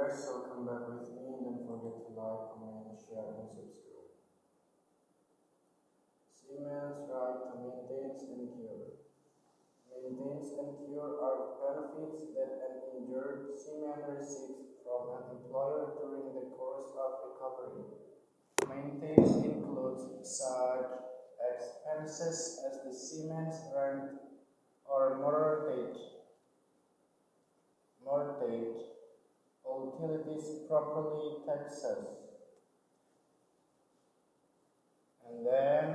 guys, welcome back with me. Don't forget to like, comment, share, and subscribe. Seamen's right to maintenance and cure. Maintenance and cure are benefits that an injured seaman receives from an employer during the course of recovery. Maintenance includes such expenses as the seaman's rent or mortgage, utilities properly taxes, and then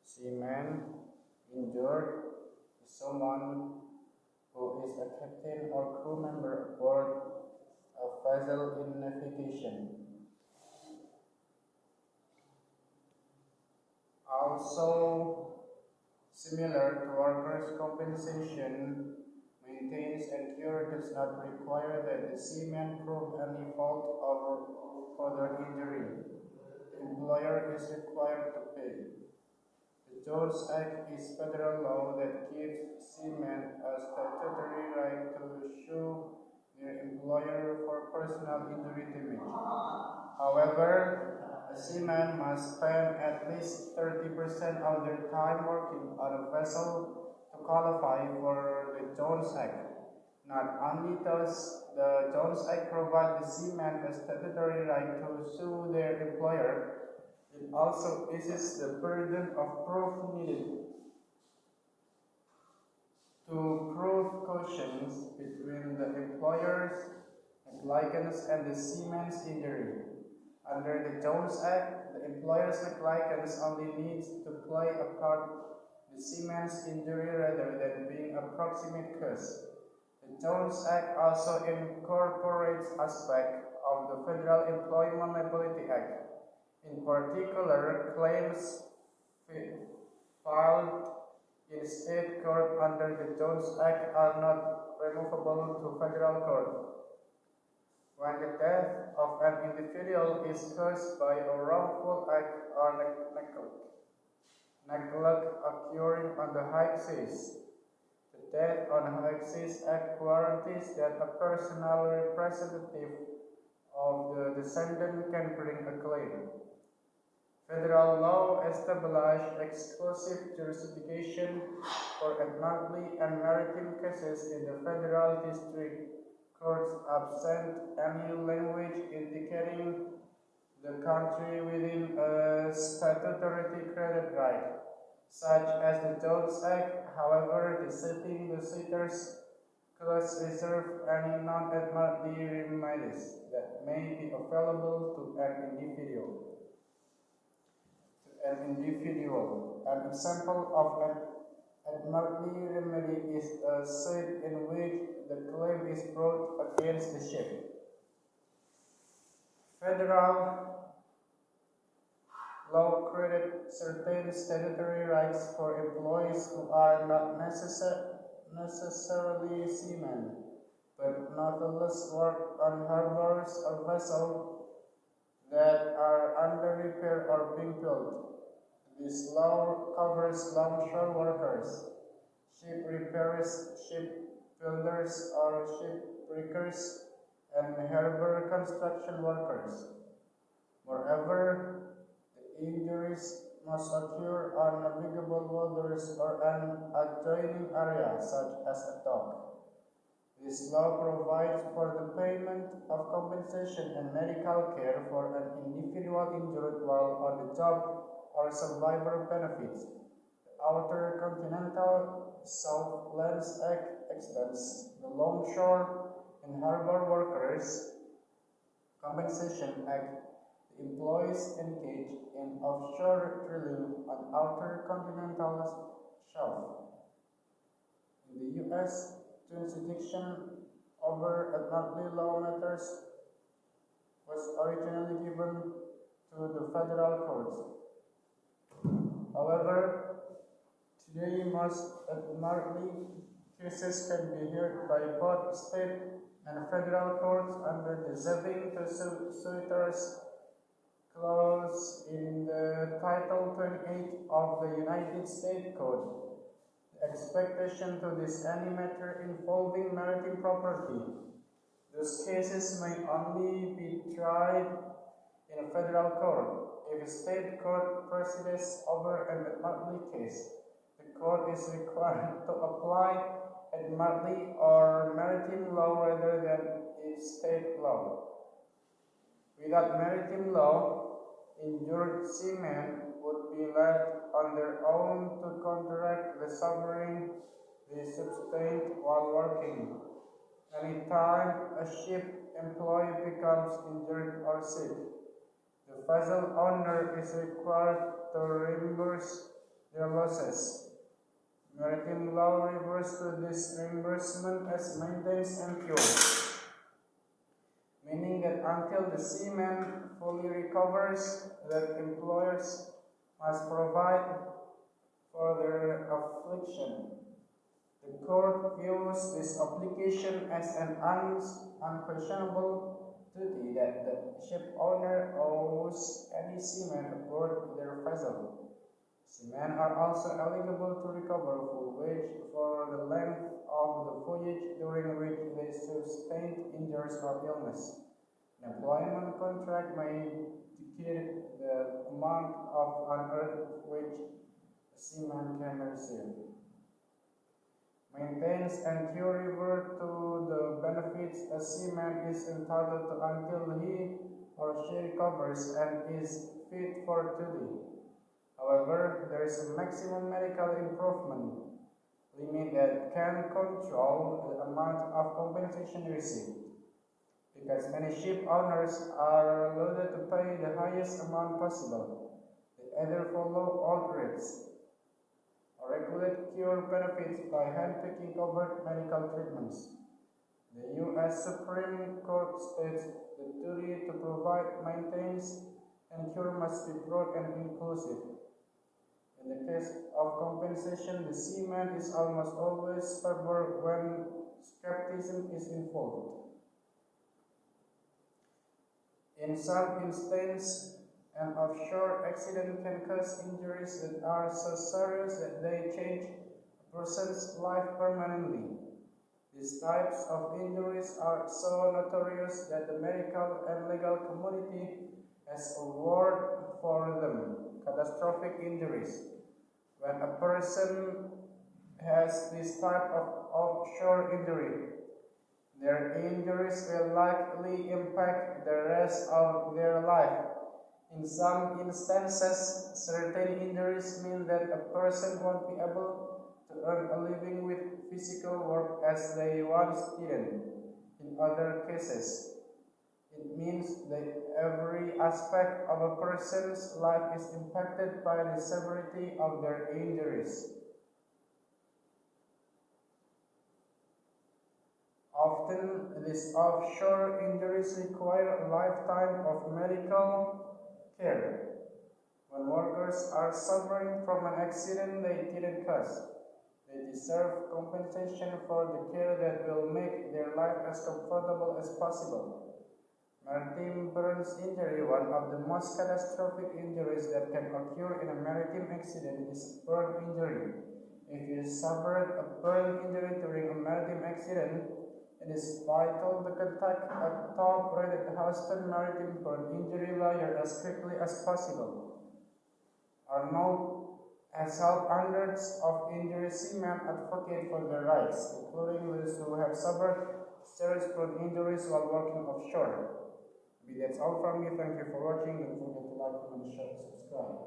seaman injured is someone who is a captain or crew member aboard a vessel in navigation. Also, similar to workers' compensation, maintenance and cure does not require that the seaman prove any fault or further injury. The employer is required to pay. The Jones Act is federal law that gives seamen a statutory right to sue their employer for personal injury damage. However, a seaman must spend at least 30% of their time working on a vessel to qualify for the Jones Act. Not only does the Jones Act provide the seaman a statutory right to sue their employer, it also eases the burden of proof needed to prove cautions between the employer's negligence and the seaman's injury. Under the Jones Act, the employer's negligence only needs to play a part in the seaman's injury rather than being a proximate cause. The Jones Act also incorporates aspects of the Federal Employment Liability Act. In particular, claims filed in state court under the Jones Act are not removable to federal court. When the death of an individual is caused by a wrongful act or neglect occurring on the high seas, the Death on High Seas Act guarantees that a personal representative of the decedent can bring a claim. Federal law established exclusive jurisdiction for admiralty and maritime cases in the federal district courts absent any language indicating the country within a statutory credit right, such as the Jones Act. However, the suitors clause reserve any non-admiralty remedies that may be available to an individual. An example of an admiralty remedy is a suit in which the claim is brought against the ship. Federal law creates certain statutory rights for employees who are not necessarily seamen, but nonetheless work on harbors or vessels that are under repair or being built. This law covers longshore workers, ship repairers, ship builders or shipbreakers, and harbor construction workers. Moreover, the injuries must occur on navigable waters or an adjoining area such as a dock. This law provides for the payment of compensation and medical care for an individual injured while on the job or survivor benefits. The Outer Continental South Lands Act extends the Longshore and Harbor Workers Compensation Act. The employees engaged in offshore drilling on outer continental shelf. In the U.S., jurisdiction over admiralty law matters was originally given to the federal courts. However, today most admiralty cases can be heard by both state and federal courts under the saving to suitors clause in the Title 28 of the United States Code. The expectation to this any matter involving maritime property. Those cases may only be tried in a federal court. If a state court presides over an admiralty case, the court is required to apply admiralty or maritime law rather than its state law. Without maritime law, injured seamen would be left on their own to counteract the suffering they sustained while working. Anytime a ship employee becomes injured or sick, the vessel owner is required to reimburse their losses. Maritime law refers to this reimbursement as maintenance and cure, meaning that until the seaman fully recovers, that employers must provide for their affliction. The court views this obligation as an unquestionable duty that the ship owner owes any seaman aboard their vessel. Seamen are also eligible to recover full wage for the length of the voyage during which they sustained injuries or illness. An employment contract may dictate the amount of unearned wage a seaman can receive. Maintenance and cure refer to the benefits a seaman is entitled to until he or she recovers and is fit for duty. However, there is a maximum medical improvement limit that can control the amount of compensation received. Because many ship owners are loaded to pay the highest amount possible, they either follow old rates or regulate cure benefits by handpicking covered medical treatments. The U.S. Supreme Court states the duty to provide maintenance and cure must be broad and inclusive. In the case of compensation, the seaman is almost always favored when skepticism is involved. In some instances, an offshore accident can cause injuries that are so serious that they change a person's life permanently. These types of injuries are so notorious that the medical and legal community has a word for them: catastrophic injuries. When a person has this type of offshore injury, their injuries will likely impact the rest of their life. In some instances, certain injuries mean that a person won't be able to earn a living with physical work as they once did. In other cases, it means that every aspect of a person's life is impacted by the severity of their injuries. Often, these offshore injuries require a lifetime of medical care. When workers are suffering from an accident they didn't cause, they deserve compensation for the care that will make their life as comfortable as possible. Maritime burns injury, one of the most catastrophic injuries that can occur in a maritime accident, is a burn injury. If you suffered a burn injury during a maritime accident, it is vital to contact a top-rated Houston Maritime Burn Injury lawyer as quickly as possible. Arnold has helped hundreds of injured seamen advocate for their rights, including those who have suffered serious burn injuries while working offshore. That's all from me. Thank you for watching. Don't forget to like, comment, share, and subscribe.